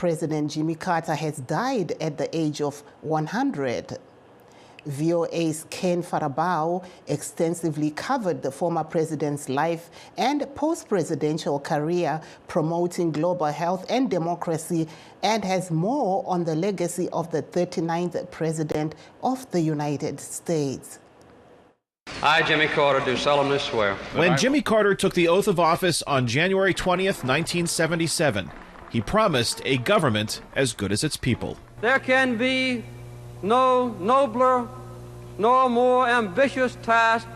President Jimmy Carter has died at the age of 100. VOA's Ken Farabao extensively covered the former president's life and post-presidential career promoting global health and democracy, and has more on the legacy of the 39th President of the United States. I, Jimmy Carter, do solemnly swear. When Jimmy Carter took the oath of office on January 20th, 1977, he promised a government as good as its people. There can be no nobler nor more ambitious task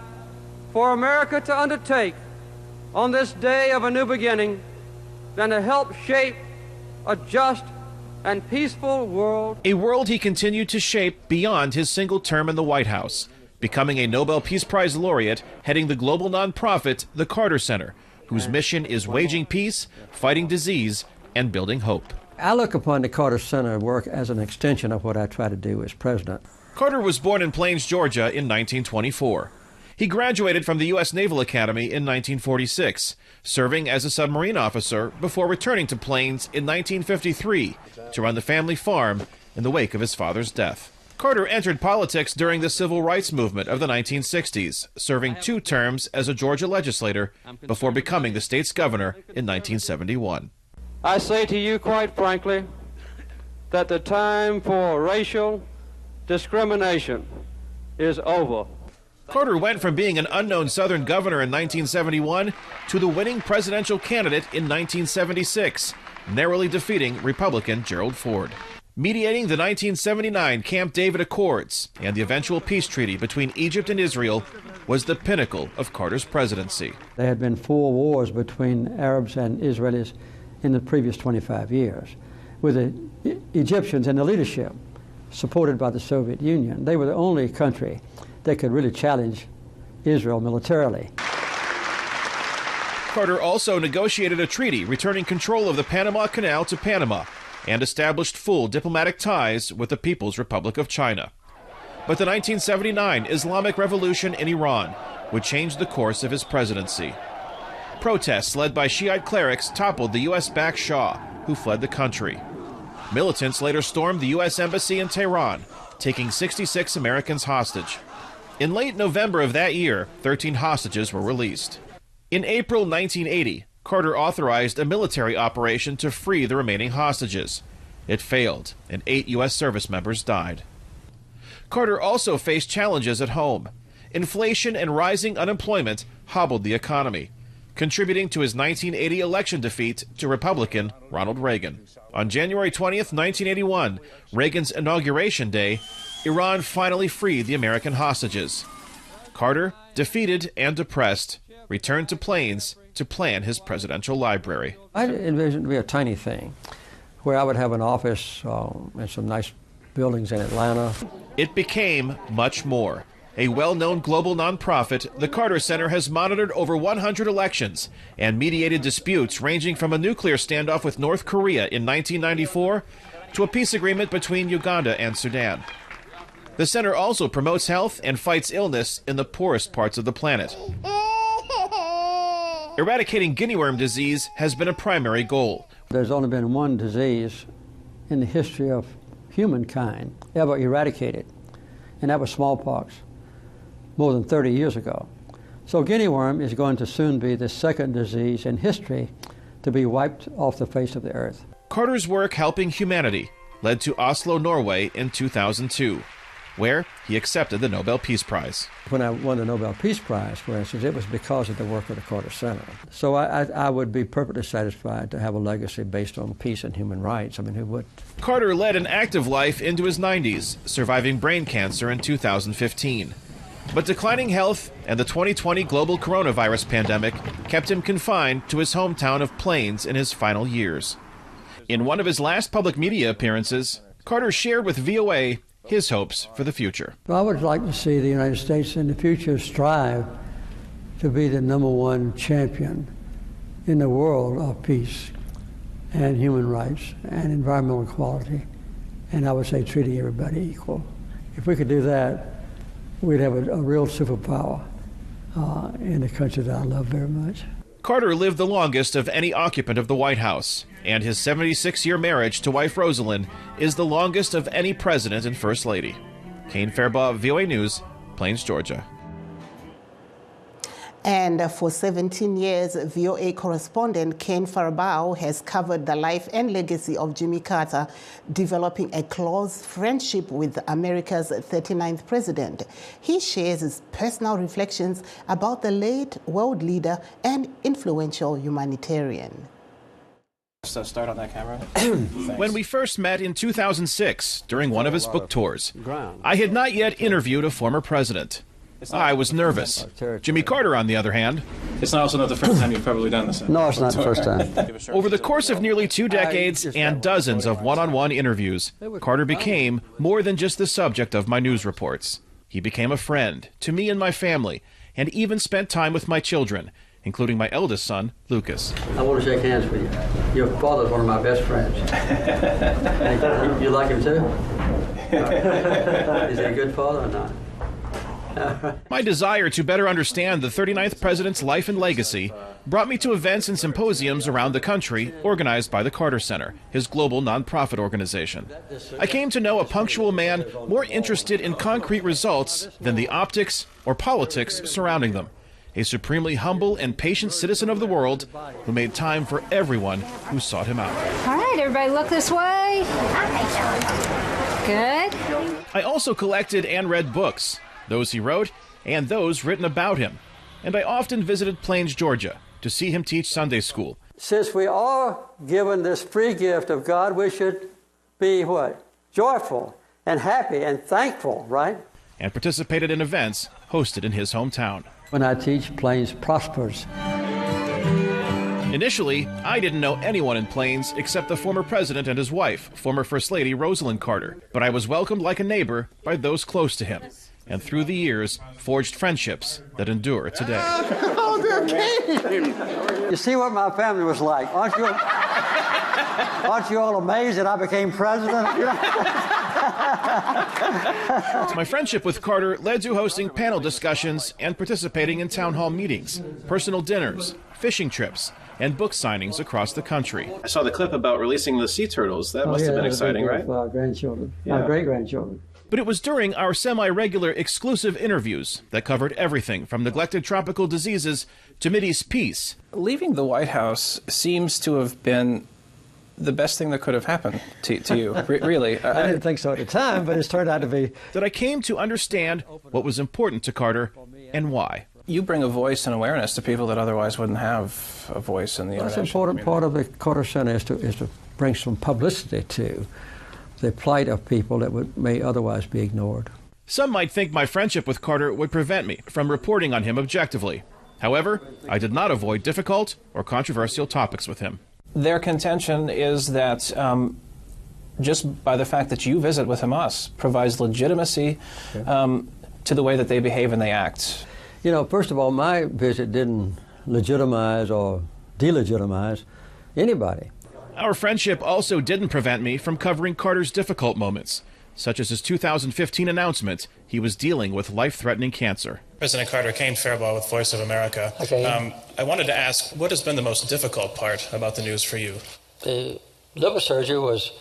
for America to undertake on this day of a new beginning than to help shape a just and peaceful world. A world he continued to shape beyond his single term in the White House, becoming a Nobel Peace Prize laureate, heading the global nonprofit, the Carter Center, whose mission is waging peace, fighting disease, and building hope. I look upon the Carter Center work as an extension of what I try to do as president. Carter was born in Plains, Georgia in 1924. He graduated from the U.S. Naval Academy in 1946, serving as a submarine officer before returning to Plains in 1953 to run the family farm in the wake of his father's death. Carter entered politics during the civil rights movement of the 1960s, serving 2 terms as a Georgia legislator before becoming the state's governor in 1971. I say to you quite frankly that the time for racial discrimination is over. Carter went from being an unknown Southern governor in 1971 to the winning presidential candidate in 1976, narrowly defeating Republican Gerald Ford. Mediating the 1979 Camp David Accords and the eventual peace treaty between Egypt and Israel was the pinnacle of Carter's presidency. There had been 4 wars between Arabs and Israelis in the previous 25 years, with the Egyptians and the leadership supported by the Soviet Union. They were the only country that could really challenge Israel militarily. Carter also negotiated a treaty returning control of the Panama Canal to Panama and established full diplomatic ties with the People's Republic of China. But the 1979 Islamic Revolution in Iran would change the course of his presidency. Protests led by Shiite clerics toppled the U.S.-backed Shah, who fled the country. Militants later stormed the U.S. Embassy in Tehran, taking 66 Americans hostage. In late November of that year, 13 hostages were released. In April 1980, Carter authorized a military operation to free the remaining hostages. It failed, and 8 U.S. service members died. Carter also faced challenges at home. Inflation and rising unemployment hobbled the economy, contributing to his 1980 election defeat to Republican Ronald Reagan. On January 20th, 1981, Reagan's inauguration day, Iran finally freed the American hostages. Carter, defeated and depressed, returned to Plains to plan his presidential library. I envisioned it to be a tiny thing, where I would have an office and some nice buildings in Atlanta. It became much more. A well-known global nonprofit, the Carter Center has monitored over 100 elections and mediated disputes ranging from a nuclear standoff with North Korea in 1994 to a peace agreement between Uganda and Sudan. The center also promotes health and fights illness in the poorest parts of the planet. Eradicating guinea worm disease has been a primary goal. There's only been one disease in the history of humankind ever eradicated, and that was smallpox, more than 30 years ago. So guinea worm is going to soon be the second disease in history to be wiped off the face of the earth. Carter's work helping humanity led to Oslo, Norway in 2002, where he accepted the Nobel Peace Prize. When I won the Nobel Peace Prize, for instance, it was because of the work of the Carter Center. So I would be perfectly satisfied to have a legacy based on peace and human rights. I mean, who would? Carter led an active life into his 90s, surviving brain cancer in 2015. But declining health and the 2020 global coronavirus pandemic kept him confined to his hometown of Plains in his final years. In one of his last public media appearances, Carter shared with VOA his hopes for the future. Well, I would like to see the United States in the future strive to be the #1 champion in the world of peace and human rights and environmental equality, and I would say treating everybody equal. If we could do that, we'd have a real superpower in the country that I love very much. Carter lived the longest of any occupant of the White House, And his 76-year marriage to wife Rosalind is the longest of any president and first lady. Kane Fairbaugh, VOA News, Plains, Georgia. And for 17 years, VOA correspondent Kane Fairbaugh has covered the life and legacy of Jimmy Carter, developing a close friendship with America's 39th president. He shares his personal reflections about the late world leader and influential humanitarian. So start on that camera. When we first met in 2006 during one of his book tours, I had not yet interviewed a former president. I was nervous. Jimmy Carter, on the other hand... It's also not the first time you've probably done this. No, it's not the first time. Over the course of nearly 2 decades and dozens of one-on-one interviews, Carter became more than just the subject of my news reports. He became a friend to me and my family, and even spent time with my children, including my eldest son, Lucas. I want to shake hands with you. Your father's one of my best friends. You like him too? Is he a good father or not? My desire to better understand the 39th president's life and legacy brought me to events and symposiums around the country organized by the Carter Center, his global nonprofit organization. I came to know a punctual man more interested in concrete results than the optics or politics surrounding them. A supremely humble and patient citizen of the world who made time for everyone who sought him out. All right, everybody look this way. Good. I also collected and read books, those he wrote and those written about him. And I often visited Plains, Georgia, to see him teach Sunday school. Since we are given this free gift of God, we should be what? Joyful and happy and thankful, right? And participated in events hosted in his hometown. When I teach, Plains prospers. Initially, I didn't know anyone in Plains except the former president and his wife, former First Lady Rosalind Carter. But I was welcomed like a neighbor by those close to him, and through the years, forged friendships that endure today. You see what my family was like. Aren't you all amazed that I became president? My friendship with Carter led to hosting panel discussions and participating in town hall meetings, personal dinners, fishing trips, and book signings across the country. I saw the clip about releasing the sea turtles. That must have been exciting, right? For our grandchildren, Yeah. our great-grandchildren. But it was during our semi-regular exclusive interviews that covered everything from neglected tropical diseases to Mideast peace. Leaving the White House seems to have been the best thing that could have happened to you, really. I didn't think so at the time, but it's turned out to be. That I came to understand what was important to Carter and why. You bring a voice and awareness to people that otherwise wouldn't have a voice in the That's international an important part of the Carter Center is to bring some publicity to the plight of people that may otherwise be ignored. Some might think my friendship with Carter would prevent me from reporting on him objectively. However, I did not avoid difficult or controversial topics with him. Their contention is that just by the fact that you visit with Hamas provides legitimacy to the way that they behave and they act. You know, first of all, my visit didn't legitimize or delegitimize anybody. Our friendship also didn't prevent me from covering Carter's difficult moments, such as his 2015 announcement he was dealing with life-threatening cancer. President Carter, Kane Fairbaugh with Voice of America. Okay. I wanted to ask, what has been the most difficult part about the news for you? The liver surgery was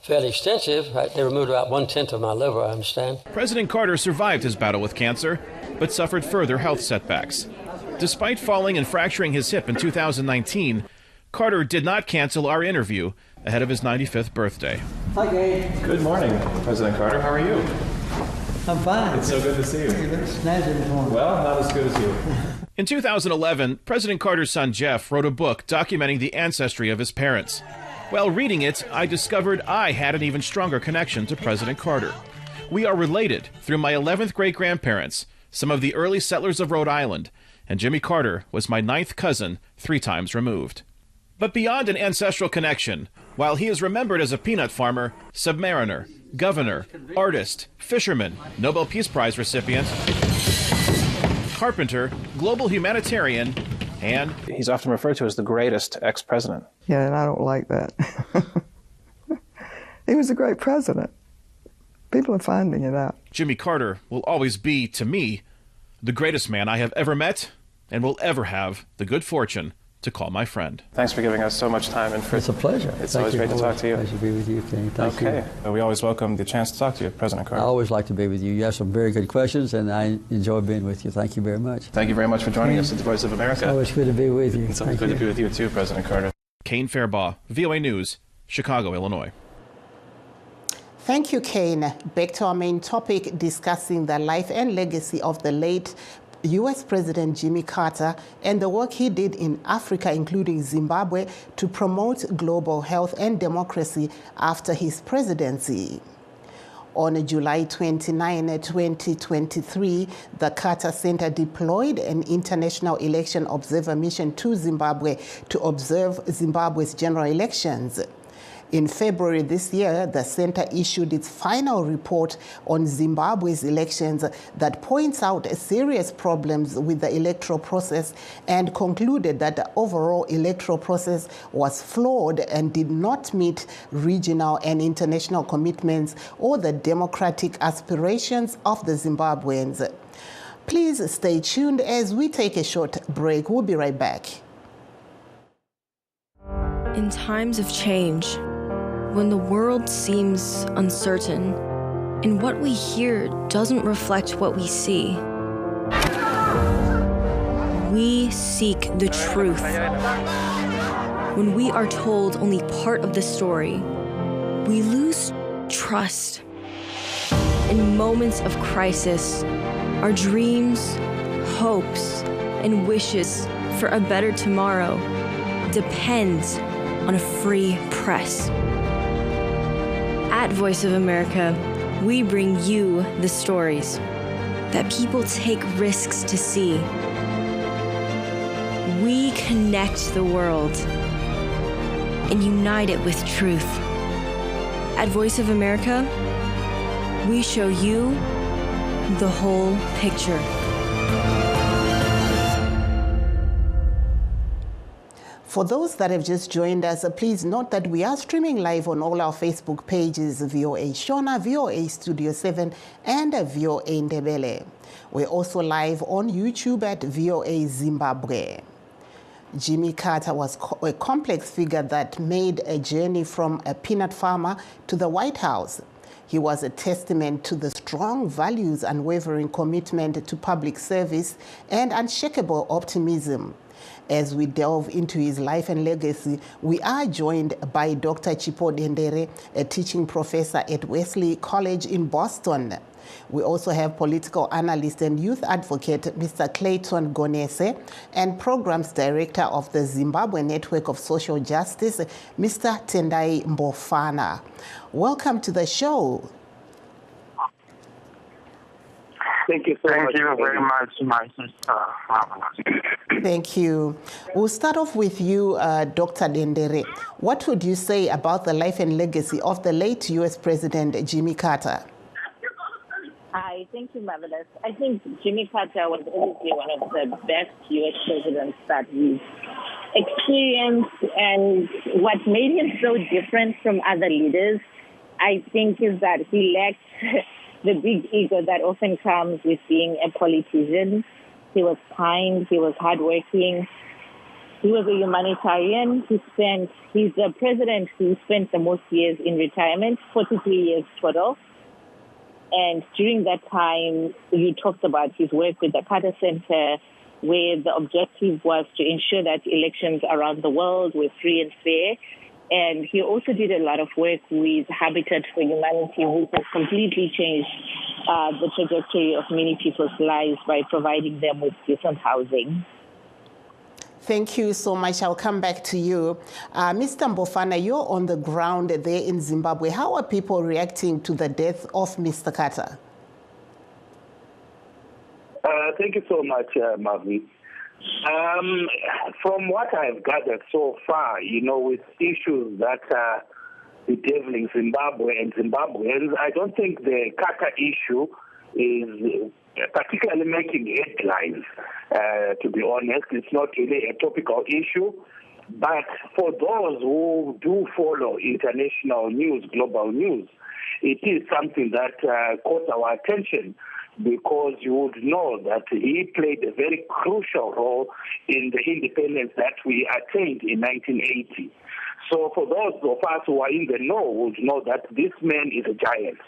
fairly extensive. They removed about 1/10 of my liver, I understand. President Carter survived his battle with cancer, but suffered further health setbacks. Despite falling and fracturing his hip in 2019, Carter did not cancel our interview ahead of his 95th birthday. Hi, Gabe. Good morning, President Carter. How are you? I'm fine. It's so good to see you. You look snazzy this morning. Well, not as good as you. In 2011, President Carter's son Jeff wrote a book documenting the ancestry of his parents. While reading it, I discovered I had an even stronger connection to President Carter. We are related through my 11th great-grandparents, some of the early settlers of Rhode Island, and Jimmy Carter was my 9th cousin, 3 times removed. But beyond an ancestral connection, while he is remembered as a peanut farmer, submariner, governor, artist, fisherman, Nobel Peace Prize recipient, carpenter, global humanitarian, and He's often referred to as the greatest ex-president. Yeah, and I don't like that. He was a great president. People are finding it out. Jimmy Carter will always be, to me, the greatest man I have ever met and will ever have the good fortune to call my friend. Thanks for giving us so much time. And it's a pleasure. It's always great to talk to you. Pleasure to be with you, King. Thank you. Okay. We always welcome the chance to talk to you, President Carter. I always like to be with you. You have some very good questions, and I enjoy being with you. Thank you very much. Thank you very much for joining us at the Voice of America. It's always good to be with you. It's always good to be with you too, President Carter. Kane Fairbaugh, VOA News, Chicago, Illinois. Thank you, Kane. Back to our main topic, discussing the life and legacy of the late U.S. President Jimmy Carter and the work he did in Africa, including Zimbabwe, to promote global health and democracy after his presidency. On July 29, 2023, the Carter Center deployed an international election observer mission to Zimbabwe to observe Zimbabwe's general elections. In February this year, the center issued its final report on Zimbabwe's elections that points out serious problems with the electoral process and concluded that the overall electoral process was flawed and did not meet regional and international commitments or the democratic aspirations of the Zimbabweans. Please stay tuned as we take a short break. We'll be right back. In times of change, when the world seems uncertain and what we hear doesn't reflect what we see, we seek the truth. When we are told only part of the story, we lose trust. In moments of crisis, our dreams, hopes, and wishes for a better tomorrow depends on a free press. At Voice of America, we bring you the stories that people take risks to see. We connect the world and unite it with truth. At Voice of America, we show you the whole picture. For those that have just joined us, please note that we are streaming live on all our Facebook pages, VOA Shona, VOA Studio 7, and VOA Ndebele. We're also live on YouTube at VOA Zimbabwe. Jimmy Carter was a complex figure that made a journey from a peanut farmer to the White House. He was a testament to the strong values, unwavering commitment to public service, and unshakable optimism. As we delve into his life and legacy, we are joined by Dr. Chipo Dendere, a teaching professor at Wesley College in Boston. We also have political analyst and youth advocate Mr. Clayton Gonese and programs director of the Zimbabwe Network of Social Justice, Mr. Tendai Mbofana. Welcome to the show. Thank you so much. Thank you very much, my sister. Thank you. We'll start off with you, Dr. Dendere. What would you say about the life and legacy of the late U.S. President Jimmy Carter? Hi, thank you, Marvelous. I think Jimmy Carter was obviously one of the best U.S. presidents that we've experienced, and what made him so different from other leaders, I think, is that he lacked the big ego that often comes with being a politician. He was kind, he was hardworking, he was a humanitarian. He's the president who spent the most years in retirement, 43 years total. And during that time, you talked about his work with the Carter Center, where the objective was to ensure that elections around the world were free and fair. And he also did a lot of work with Habitat for Humanity, which has completely changed the trajectory of many people's lives by providing them with decent housing. Thank you so much. I'll come back to you. Mr. Mbofana, you're on the ground there in Zimbabwe. How are people reacting to the death of Mr. Carter? Thank you so much, Mavi. From what I've gathered so far, with issues that are bedeviling Zimbabwe and Zimbabweans, I don't think the Carter issue is particularly making headlines, to be honest. It's not really a topical issue. But for those who do follow international news, global news, it is something that caught our attention because you would know that he played a very crucial role in the independence that we attained in 1980. So for those of us who are in the know would know that this man is a giant.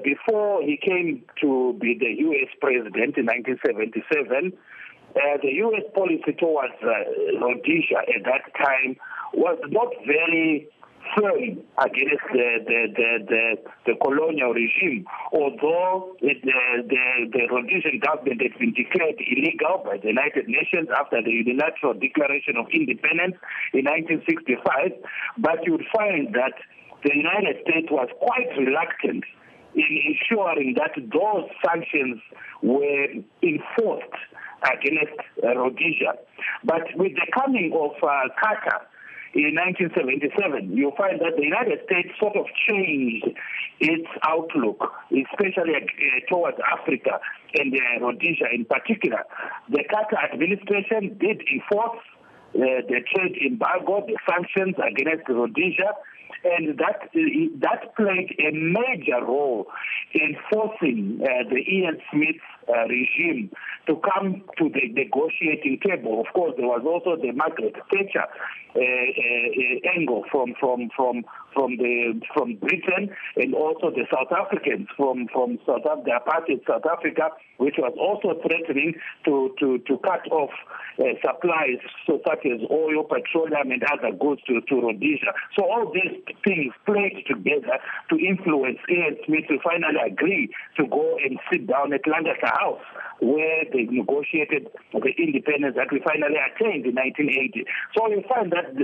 Before he came to be the U.S. president in 1977, the U.S. policy towards Rhodesia at that time was not very firm against the colonial regime, although the Rhodesian government had been declared illegal by the United Nations after the unilateral declaration of independence in 1965. But you'd find that the United States was quite reluctant in ensuring that those sanctions were enforced against Rhodesia. But with the coming of Carter in 1977, you find that the United States sort of changed its outlook, especially towards Africa and Rhodesia in particular. The Carter administration did enforce the trade embargo, the sanctions against Rhodesia, and that played a major role in forcing the Ian Smith regime to come to the negotiating table. Of course, there was also the Margaret Thatcher angle from Britain, and also the South Africans from the apartheid South Africa, which was also threatening to cut off supplies such as oil, petroleum, and other goods to Rhodesia. So all these things played together to influence Ian Smith to finally agree to go and sit down at Lancaster House, where they negotiated the independence that we finally attained in 1980. So you find that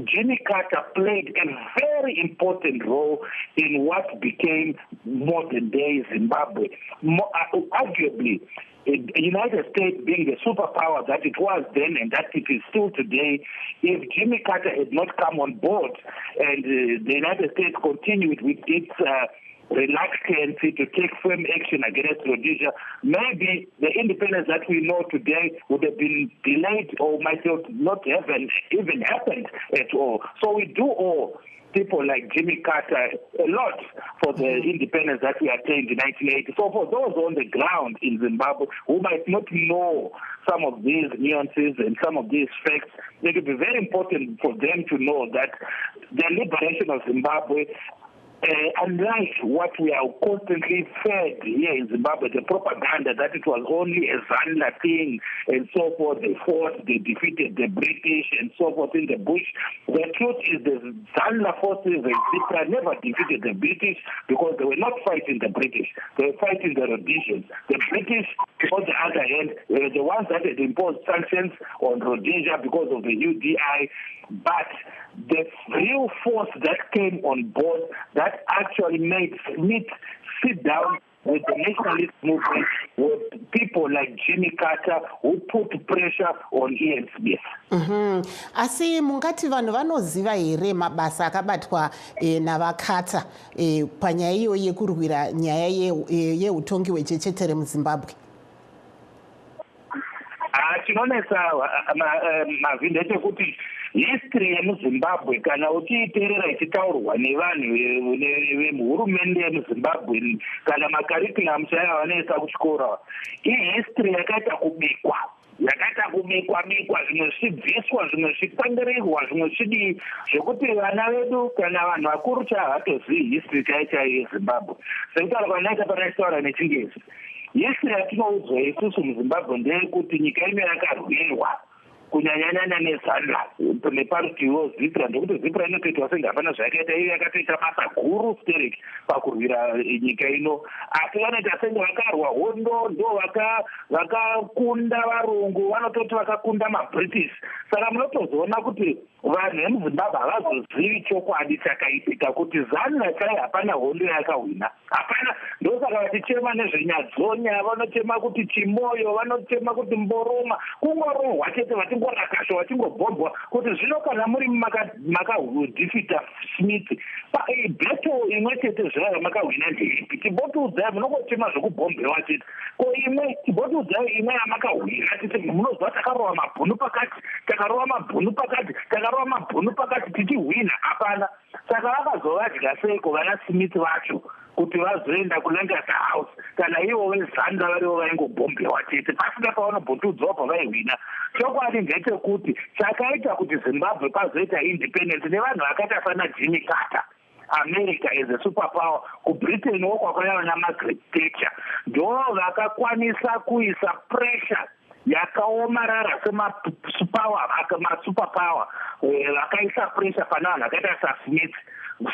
Jimmy Carter played a very important role in what became modern-day Zimbabwe. Arguably, the United States being the superpower that it was then and that it is still today, if Jimmy Carter had not come on board and the United States continued with its reluctancy to take firm action against Rhodesia, maybe the independence that we know today would have been delayed or might not have even happened at all. So we do owe people like Jimmy Carter a lot for the independence that we attained in 1980. So for those on the ground in Zimbabwe who might not know some of these nuances and some of these facts, it would be very important for them to know that the liberation of Zimbabwe, unlike what we are constantly fed here in Zimbabwe, the propaganda that it was only a Zanla thing and so forth, they fought, they defeated the British and so forth in the bush. The truth is the Zanla forces and ZIPRA never defeated the British because they were not fighting the British. They were fighting the Rhodesians. The British, on the other hand, were the ones that had imposed sanctions on Rhodesia because of the UDI, but the real force that came on board that actually made Smith sit down with the nationalist movement were people like Jimmy Carter who put pressure on Ian Smith. Asi mungati vanhu vanoziva here mabasa akabatwa navaCarter panyaya iyo yekurwira nyaya yeutongi hwechechetere muZimbabwe? Chinonesa mavhindi echekuti history yemuZimbabwe kana uchiiteerera ichitaurwa nevanhu vemuhurumende yemuZimbabwe kana makarikulamu chaiva vanoisa kuchikora, ihistory yakaita kubikwa zvimwe zvichibviswa, zvimwe zvichikwenderewa, zvimwe zvichidii, zvekuti vana vedu kana vanhu vakuru chavatozivi history chaichaiyo yeZimbabwe. Sekutaura kwanaita panachitaura nechingezi, history yatinoudzwa isusu muZimbabwe ndeyekuti nyika ino yakarwirwa kunyanyanyanya nezanla neparutivo ZIPRA, ndekuti ZIPRA inotoitwa senge hapana zvayakaita, iyo yakatoita basa guru stereki pakurwira nyika ino, asi vanoita senge vakarwa hondo, ndo vakakunda varungu, vanototi vakakunda maBritish. Saka munotozoona kuti vanhu vemuZimbabwe havazozivi chokwadi chakaitika, kuti zanla chai hapana hondo yakahwina, hapana. Ndosaka vachichema nezvenyadzonya, vanochema kuti chimoyo, vanochema kuti mboroma, kungorohwa chete vatingorakashwa, vatingobhobhwa kuti zvino kana muri makadhifita Smith bheto imwe chete zvaya makahwina ndeipi? Tibotiudzai, munongochema zvekubhombewa chete. Ko imwe tibotiudzai imwe yamakahwina chete, munozwa takarova mabhunu pakati, takarova mabhunu pakati, takarova mabhunu pakati tichihwina, hapana. saka vakazovadya seiko vana Smith vacho kuti vazoenda kuLancaster House kana ivo vezanda varivo vaingobhombewa chete pasina pavanobhotudzwa pavaihwina. Chokwadi ndechekuti chakaita kuti Zimbabwe pazoita independence nevanhu vakaita sana Jimmy Carter, America as a superpower, kuBritain wokwakauya naMargaret Thatcher, ndo vakakwanisa kuisa pressure yakaomarara semasuperpower vakaisa pressure pana vanhu vakaita saSmith.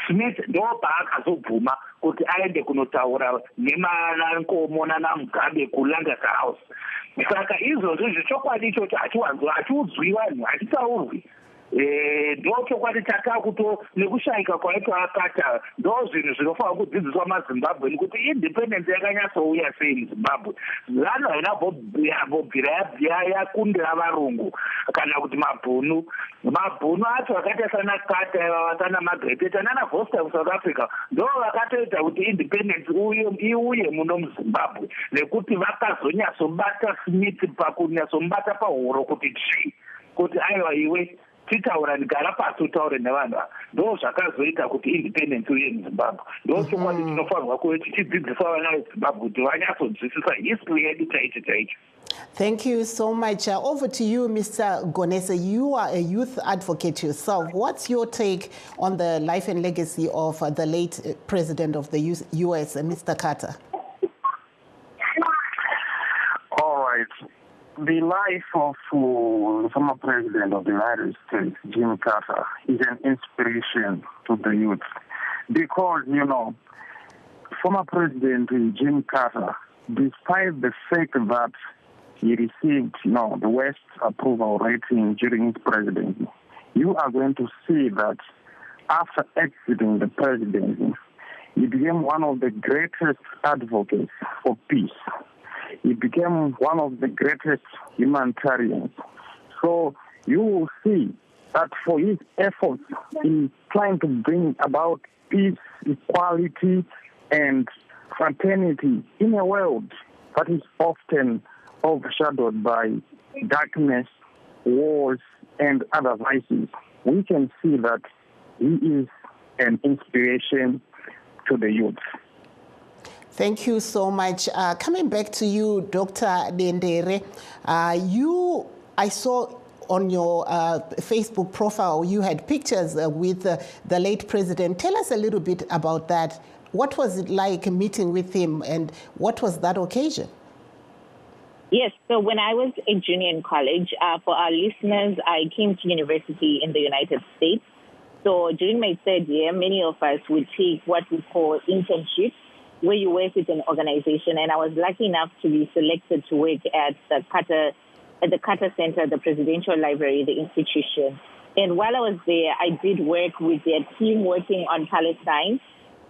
Smith ndo paakazobvuma kuti aende kunotaura nemanankomo nanaMugabe kuLancaster House. Saka izvozvo zvechokwadi ichocho hachiudzwi vanhu, hachitaurwi. Ndo chokwadi chakakuto nekushayika kwaitwa Carter ndo zvinhu zvinofanira kudzidziswa maZimbabwe kuti independence yakanyatsouya sei muZimbabwe. Vanhu haina bobvira yakundira varungu kana kuti mabhunu acho akaita sana Carter vasana Margaret Thatcher nana Vorster kuSouth Africa ndo vakatoita kuti independence iuye muno muZimbabwe nekuti vakazonyatsobata Smith pakunyatsomubata pahuro kuti kuti aiwa iwe titaura ndigara pasi utaure nevanhu ndo zvakazoita kuti independence uye muZimbabwe. Ndo chokwadi tinofanirwa kuve tichidzidzisa vana veZimbabwe kuti vanyatsodzwisisa history yedu chaicho. Thank you so much. Over to you, Mr. Gonese. You are a youth advocate yourself. What's your take on the life and legacy of the late President of the U.S., Mr. Carter? All right. The life of the former President of the United States, Jimmy Carter, is an inspiration to the youth. Because, former President Jimmy Carter, despite the fact that he received, the West approval rating during his presidency, you are going to see that after exiting the presidency, he became one of the greatest advocates for peace. He became one of the greatest humanitarians. So you will see that for his efforts in trying to bring about peace, equality, and fraternity in a world that is often overshadowed by darkness, wars, and other vices, we can see that he is an inspiration to the youth. Thank you so much. Coming back to you, Dr. Dendere, I saw on your Facebook profile, you had pictures with the late president. Tell us a little bit about that. What was it like meeting with him, and what was that occasion? Yes, so when I was a junior in college, for our listeners, I came to university in the United States. So during my third year, many of us would take what we call internships, where you work with an organization, and I was lucky enough to be selected to work at the Carter Center, the Presidential Library, the institution. And while I was there, I did work with their team working on Palestine.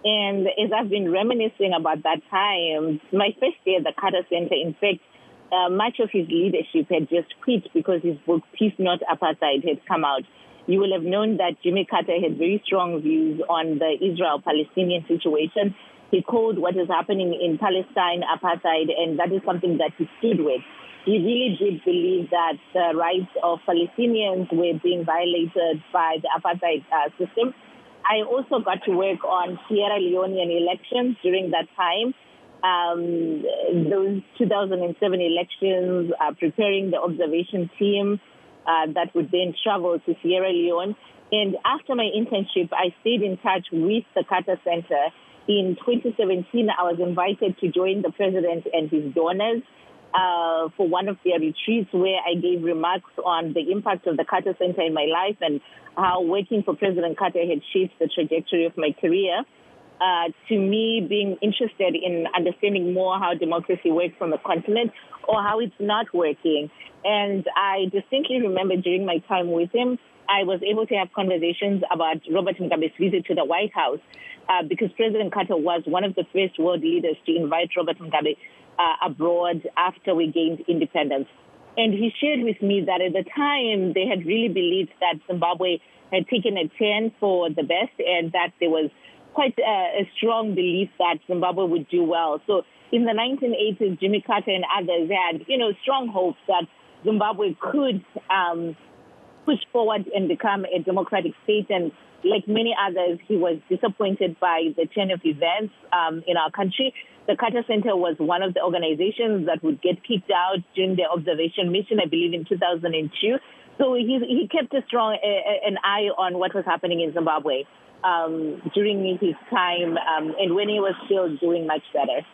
And as I've been reminiscing about that time, my first day at the Carter Center, in fact, much of his leadership had just quit because his book, Peace Not Apartheid, had come out. You will have known that Jimmy Carter had very strong views on the Israel-Palestinian situation. He called what is happening in Palestine apartheid, and that is something that he stood with. He really did believe that the rights of Palestinians were being violated by the apartheid system. I also got to work on Sierra Leonean elections during that time. Those 2007 elections, preparing the observation team that would then travel to Sierra Leone. And after my internship, I stayed in touch with the Carter Center. In 2017, I was invited to join the president and his donors for one of their retreats, where I gave remarks on the impact of the Carter Center in my life and how working for President Carter had shaped the trajectory of my career. To me, being interested in understanding more how democracy works on the continent or how it's not working. And I distinctly remember during my time with him, I was able to have conversations about Robert Mugabe's visit to the White House because President Carter was one of the first world leaders to invite Robert Mugabe abroad after we gained independence. And he shared with me that at the time, they had really believed that Zimbabwe had taken a turn for the best and that there was quite a strong belief that Zimbabwe would do well. So in the 1980s, Jimmy Carter and others had, strong hopes that Zimbabwe could push forward and become a democratic state. And like many others, he was disappointed by the turn of events in our country. The Carter Center was one of the organizations that would get kicked out during the observation mission, I believe, in 2002. So he kept an eye on what was happening in Zimbabwe during his time and when he was still doing much better.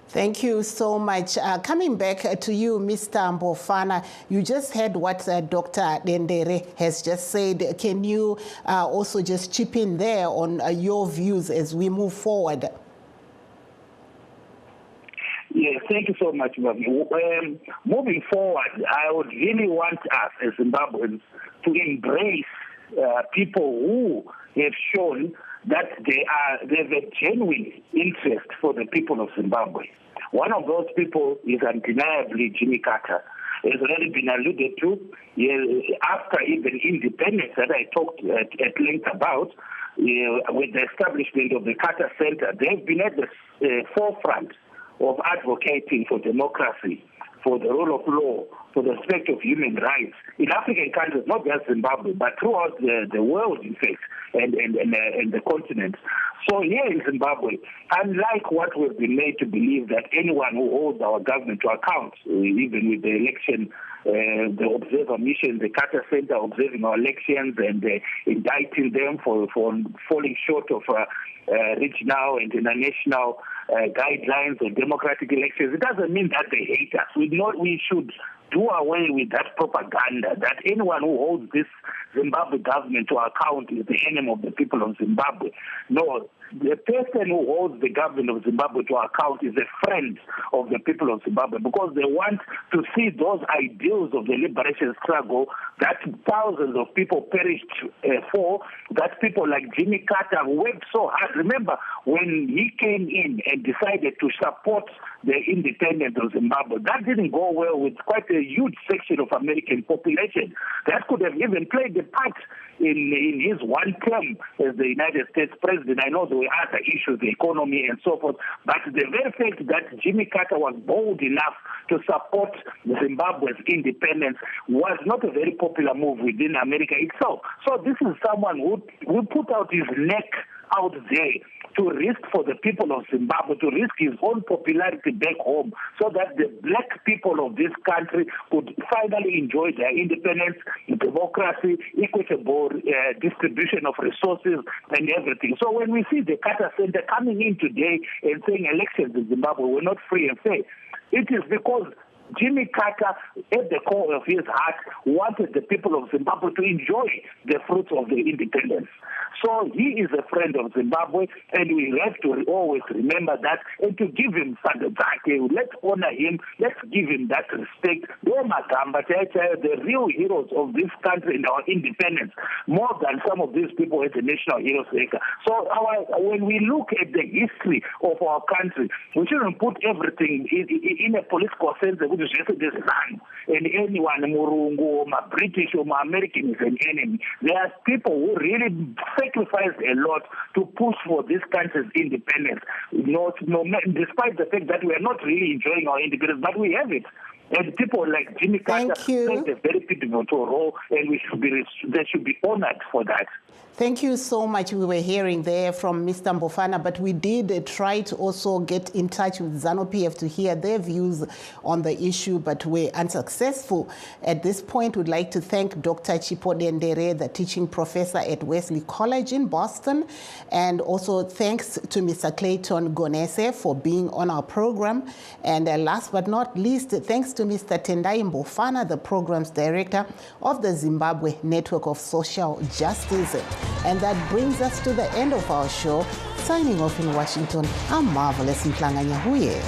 Thank you so much. Coming back to you, Mr. Mbofana, you just heard what Dr. Dendere has just said. Can you also just chip in there on your views as we move forward? Yes, thank you so much, Mami. Moving forward, I would really want us as Zimbabweans to embrace people who have shown that they have a genuine interest for the people of Zimbabwe. One of those people is undeniably Jimmy Carter. As already been alluded to, after even independence that I talked at length about, with the establishment of the Carter Center, they've been at the forefront of advocating for democracy, for the rule of law, for the respect of human rights in African countries, not just Zimbabwe, but throughout the world, in fact, and the continent. So here in Zimbabwe, unlike what we've been made to believe that anyone who holds our government to account, even with the election, the observer mission, the Carter Center observing our elections and indicting them for falling short of regional and international guidelines on democratic elections, it doesn't mean that they hate us. We should do away with that propaganda that anyone who holds this Zimbabwe government to account is the enemy of the people of Zimbabwe. No, the person who holds the government of Zimbabwe to account is a friend of the people of Zimbabwe, because they want to see those ideals of the liberation struggle that thousands of people perished for, that people like Jimmy Carter worked so hard. Remember, when he came in and decided to support the independence of Zimbabwe, that didn't go well with quite a huge section of American population. That could have even played a part in his one term as the United States president. I know there were other issues, the economy and so forth, but the very fact that Jimmy Carter was bold enough to support Zimbabwe's independence was not a very popular move within America itself. So this is someone who put out his neck out there to risk for the people of Zimbabwe, to risk his own popularity back home, so that the black people of this country could finally enjoy their independence, democracy, equitable distribution of resources and everything. So when we see the Carter Center coming in today and saying elections in Zimbabwe were not free and fair, it is because Jimmy Carter, at the core of his heart, wanted the people of Zimbabwe to enjoy the fruits of the independence. So he is a friend of Zimbabwe, and we have to always remember that and to give him Sandozake. Let's honor him. Let's give him that respect. The real heroes of this country and our independence, more than some of these people at the National Heroes Acre. So when we look at the history of our country, we shouldn't put everything in a political sense. Which is just this land, and anyone, Murungu or my British or my American, is an enemy. There are people who really sacrificed a lot to push for this country's independence. Despite the fact that we are not really enjoying our independence, but we have it. And people like Jimmy Carter played a very pivotal role, and they should be honored for that. Thank you so much. We were hearing there from Mr. Mbofana, but we did try to also get in touch with ZANU-PF to hear their views on the issue, but we're unsuccessful. At this point, we'd like to thank Dr. Chipo Dendere, the teaching professor at Wesley College in Boston, and also thanks to Mr. Clayton Gonese for being on our program. And last but not least, thanks to Mr. Tendai Mbofana, the programs director of the Zimbabwe Network of Social Justice. And that brings us to the end of our show. Signing off in Washington, I'm Marvelous Mhlanganya Huye.